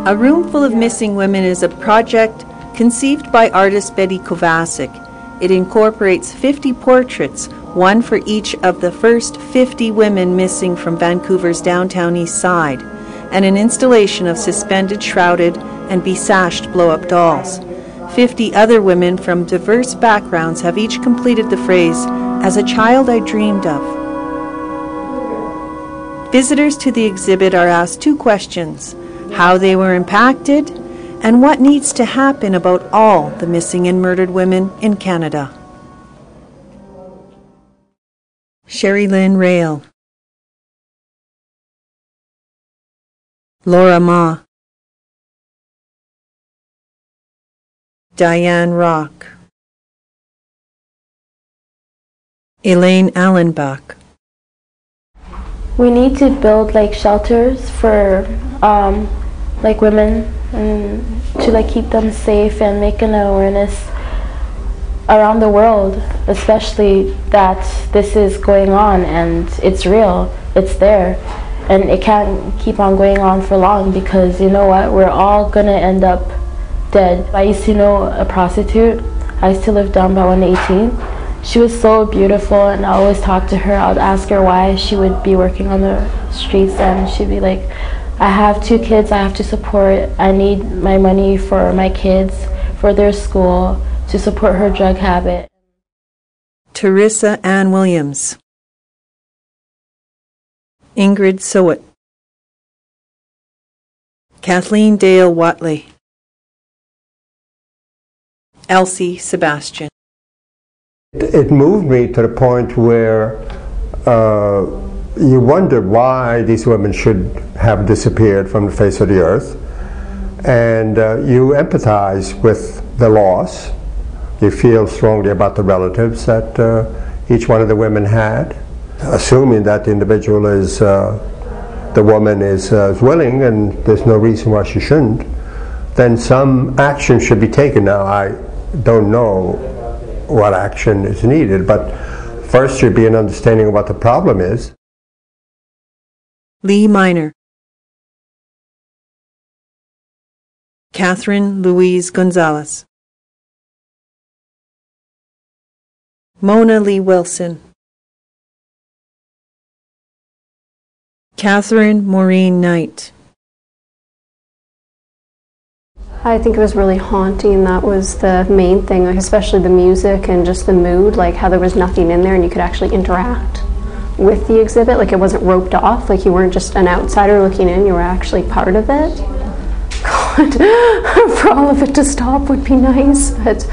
A Roomful of Missing Women is a project conceived by artist Betty Kovacic. It incorporates 50 portraits, one for each of the first 50 women missing from Vancouver's downtown east side, and an installation of suspended, shrouded, and besashed blow-up dolls. 50 other women from diverse backgrounds have each completed the phrase, "As a child I dreamed of." Visitors to the exhibit are asked 2 questions: how they were impacted, and what needs to happen about all the missing and murdered women in Canada. Sherry Lynn Rail, Laura Ma, Diane Rock, Elaine Allenbach. We need to build shelters for women, and to keep them safe and make an awareness around the world, especially that this is going on and it's real, it's there, and it can't keep on going on for long, because you know what, we're all gonna end up dead. I used to know a prostitute. I used to live down by 118. She was so beautiful, and I always talked to her. I would ask her why she would be working on the streets, and she'd be like, I have 2 kids I have to support. I need my money for my kids, for their school, to support her drug habit. Teresa Ann Williams, Ingrid Sowett, Kathleen Dale Watley, Elsie Sebastian. It moved me to the point where you wonder why these women should have disappeared from the face of the earth, and you empathize with the loss. You feel strongly about the relatives that each one of the women had, assuming that the individual is, the woman is willing, and there's no reason why she shouldn't. Then some action should be taken. Now, I don't know what action is needed, but first should be an understanding of what the problem is. Lee Miner, Catherine Louise Gonzalez, Mona Lee Wilson, Catherine Maureen Knight. I think it was really haunting. That was the main thing, especially the music and just the mood, how there was nothing in there and you could actually interact with the exhibit. It wasn't roped off, you weren't just an outsider looking in, you were actually part of it. God, for all of it to stop would be nice, but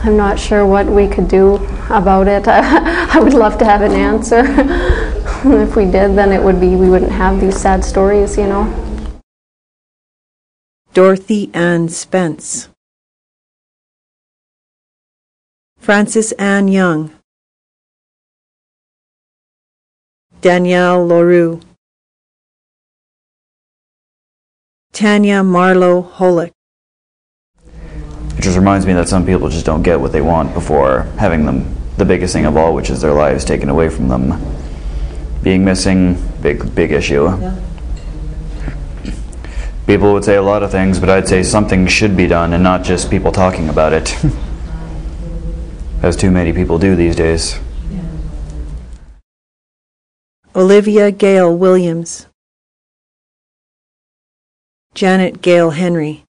I'm not sure what we could do about it. I would love to have an answer. If we did, then it would be, we wouldn't have these sad stories, Dorothy Ann Spence, Frances Ann Young, Danielle Leroux, Tanya Marlowe Holick. It just reminds me that some people just don't get what they want before having the biggest thing of all, which is their lives taken away from them. Being missing, big issue. Yeah. People would say a lot of things, but I'd say something should be done and not just people talking about it. As too many people do these days. Yeah. Olivia Gale Williams, Janet Gale Henry,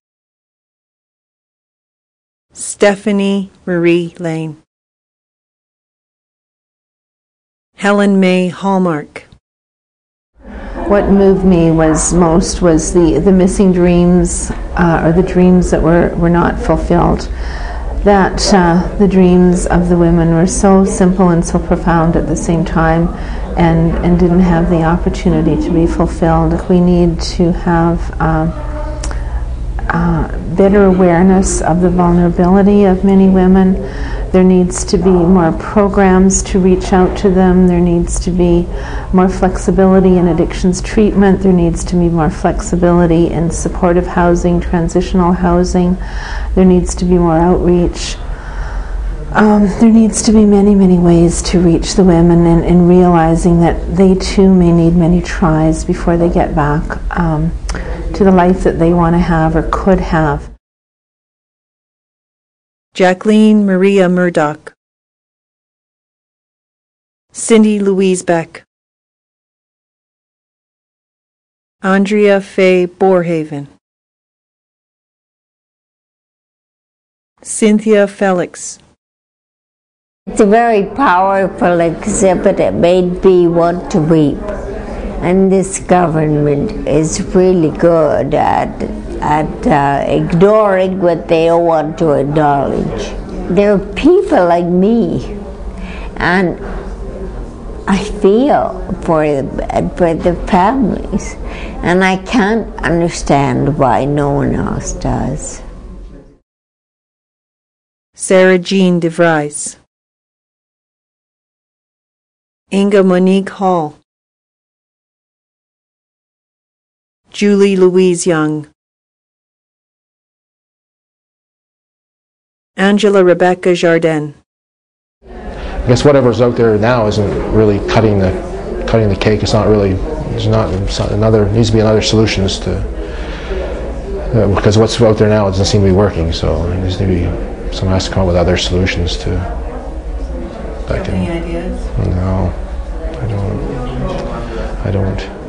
Stephanie Marie Lane, Helen May Hallmark. What moved me most was the missing dreams, or the dreams that were not fulfilled. That the dreams of the women were so simple and so profound at the same time, and didn't have the opportunity to be fulfilled. We need to have better awareness of the vulnerability of many women. There needs to be more programs to reach out to them. There needs to be more flexibility in addictions treatment. There needs to be more flexibility in supportive housing, transitional housing. There needs to be more outreach. There needs to be many, many ways to reach the women, and realizing that they too may need many tries before they get back to the life that they want to have or could have. Jacqueline Maria Murdoch, Cindy Louise Beck, Andrea Faye Boerhaven, Cynthia Felix. It's a very powerful exhibit. It made me want to weep. And this government is really good at ignoring what they don't want to acknowledge. There are people like me, and I feel for the families, and I can't understand why no one else does. Sarah Jean DeVries, Inga Monique Hall, Julie Louise Young, Angela Rebecca Jardin. I guess whatever's out there now isn't really cutting the cake. It's not really. There's not another. Needs to be another solutions to because what's out there now doesn't seem to be working. So there needs to be someone has to come up with other solutions to. Any ideas? No, I don't.